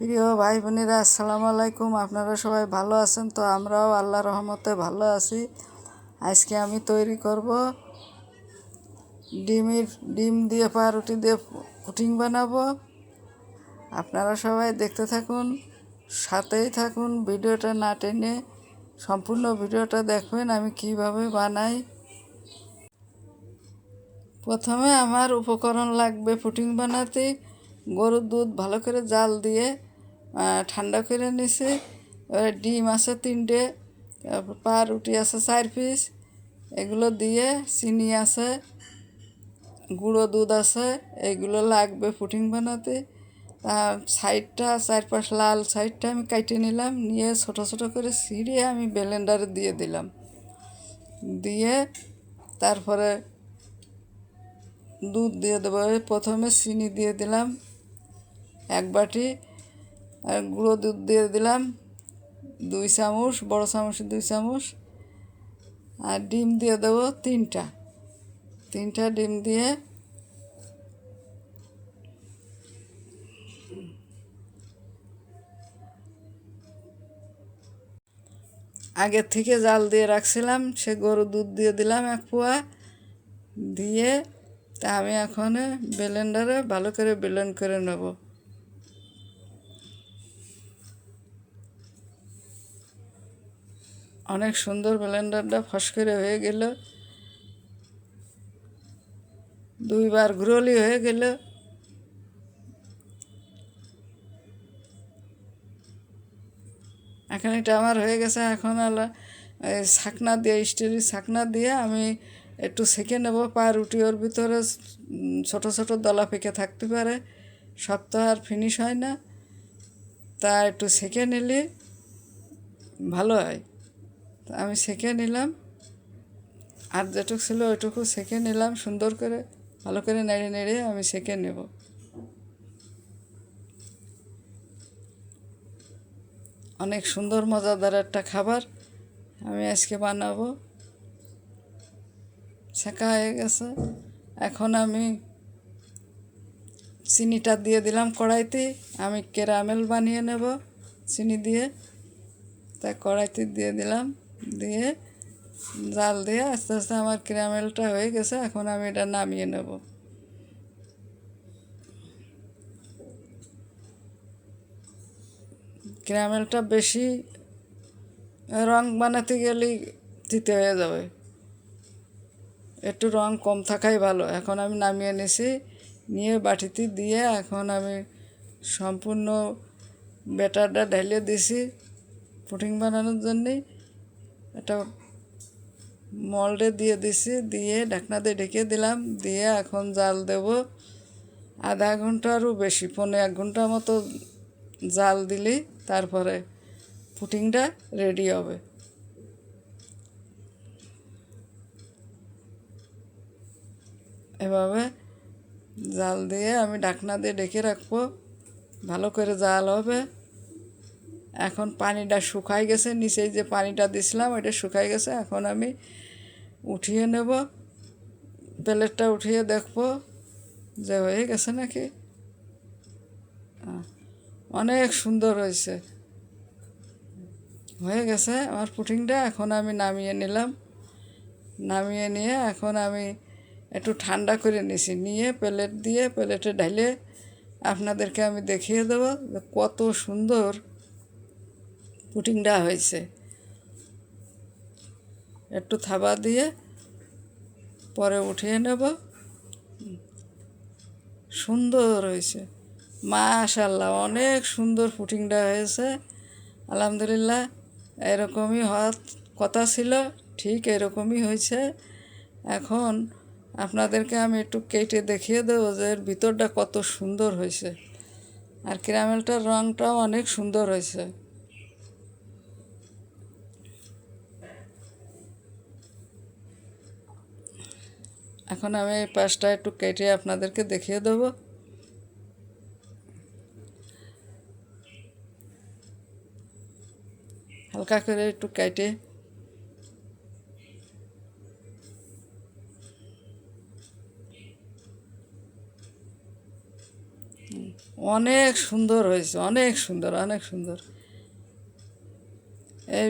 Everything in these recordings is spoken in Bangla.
প্রিয় ভাই বোনেরা, আসসালামু আলাইকুম। আপনারা সবাই ভালো আছেন? তো আমরাও আল্লাহর রহমতে ভালো আছি। আজকে আমি তৈরি করব ডিম দিয়ে পাউরুটি দিয়ে পুডিং বানাবো। আপনারা সবাই দেখতে থাকুন, সাথেই থাকুন, ভিডিওটা না টেনে সম্পূর্ণ ভিডিওটা দেখবেন আমি কিভাবে বানাই। প্রথমে আমার উপকরণ লাগবে পুডিং বানাতে। গরুর দুধ ভালো করে জাল দিয়ে ঠান্ডা করে নিছি। ডিম আছে 3টে, পাউরুটি আছে 4 পিস, এগুলো দিয়ে চিনি আছে, গুঁড়ো দুধ আছে, এগুলো লাগবে পুডিং বানাতে। তার সাইডটা 4-5 লাল সাইডটা আমি কেটে নিলাম, নিয়ে ছোটো ছোটো করে ছিঁড়ে আমি ব্লেন্ডারে দিয়ে দিলাম। দিয়ে তারপরে দুধ দিয়ে দেবো। প্রথমে চিনি দিয়ে দিলাম 1 বাটি, আর গুঁড়ো দুধ দিয়ে দিলাম 2 চামচ, বড় চামচে 2 চামচ, আর ডিম দিয়ে দেবো 3টা ডিম দিয়ে আগের থেকে জাল দিয়ে রাখছিলাম সে গরুর দুধ দিয়ে দিলাম 1 পোয়া দিয়ে। তা আমি এখন ব্লেন্ডারে ভালো করে ব্লেন্ড করে নেব। অনেক সুন্দর ব্লেন্ডারটা ফস করে হয়ে গেল, 2 বার ঘুরলি হয়ে গেল। এখন এটা আমার হয়ে গেছে। এখন ছাকনা দিয়ে, স্টিলের ছাকনা দিয়ে আমি একটু সেঁকে নেব পাউরুটি। ওর ভিতরে ছোট ছোট দলা পেকে থাকতে পারে, সব তো আর ফিনিশ হয় না, তা একটু সেঁকে নিলে ভালো হয়। তা আমি সেঁকে নিলাম, আর যেটুকু ছিল ওইটুকু সেঁকে নিলাম সুন্দর করে, ভালো করে নেড়ে নেড়ে আমি সেঁকে নেব। অনেক সুন্দর মজাদার একটা খাবার আমি আজকে বানাবো। ছেঁকা হয়ে গেছে। এখন আমি চিনিটা দিয়ে দিলাম কড়াইতে। আমি ক্যারামেল বানিয়ে নেব চিনি দিয়ে, তাই কড়াইতে দিয়ে দিলাম। দিয়ে জাল দিয়ে আস্তে আস্তে আমার ক্যারামেলটা হয়ে গেছে। এখন আমি এটা নামিয়ে নেব। ক্যারামেলটা বেশি রং বানাতে গেলেই দিতে হয়ে যাবে, একটু রং কম থাকাই ভালো। এখন আমি নামিয়ে নিয়েছি, নিয়ে বাটিতে দিয়ে এখন আমি সম্পূর্ণ ব্যাটারটা ঢেলে দিছি পুডিং বানানোর জন্যে। এটা মল্ডে দিয়ে দিছি, দিয়ে ঢাকনা দিয়ে ঢেকে দিলাম। দিয়ে এখন জাল দেব আধা ঘন্টারও বেশি, 1.5 ঘন্টা মতো জাল দিলেই তারপরে পুডিংটা রেডি হবে। এভাবে জাল দিয়ে আমি ঢাকনা দিয়ে ঢেকে রাখবো, ভালো করে জাল হবে। এখন পানিটা শুকাই গেছে, নিচে যে পানিটা দিছিলাম ওইটা শুকাই গেছে। এখন আমি উঠিয়ে নেব, প্লেটটা উঠিয়ে দেখবো যে হয়ে গেছে নাকি। অনেক সুন্দর হয়েছে, হয়ে গেছে আমার পুডিংটা। এখন আমি নামিয়ে নিলাম। নামিয়ে নিয়ে এখন আমি একটু ঠান্ডা করে নিছি, নিয়ে প্লেট দিয়ে প্লেটে ঢালে আপনাদেরকে আমি দেখিয়ে দেবো যে কত সুন্দর পুডিংটা হয়েছে। একটু থাবা দিয়ে পরে উঠিয়ে নেব। সুন্দর হয়েছে, মাশাআল্লাহ, অনেক সুন্দর পুডিংটা হয়েছে। আলহামদুলিল্লাহ, এরকমই হওয়ার কথা ছিল, ঠিক এরকমই হয়েছে। এখন আপনাদেরকে আমি একটু কেটে দেখিয়ে দেবো যে এর ভিতরটা কত সুন্দর হয়েছে, আর ক্যারামেলটার রঙটাও অনেক সুন্দর হয়েছে। এখন আমি এই পাশটা একটু কেটে আপনাদেরকে দেখিয়ে দেবো। হালকা করে একটু কেটে অনেক সুন্দর হয়েছে, অনেক সুন্দর, অনেক সুন্দর। এই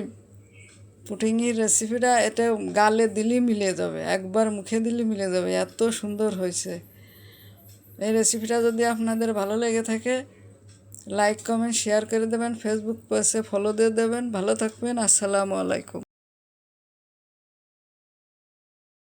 পুটিংয়ের রেসিপিটা এটা গালে দিলেই মিলে যাবে, একবার মুখে দিলে মিলে যাবে, এত সুন্দর হয়েছে। এই রেসিপিটা যদি আপনাদের ভালো লেগে থাকে লাইক কমেন্ট শেয়ার করে দেবেন, ফেসবুক পেজে ফলো দিয়ে দেবেন। ভালো থাকবেন, আসসালামু আলাইকুম।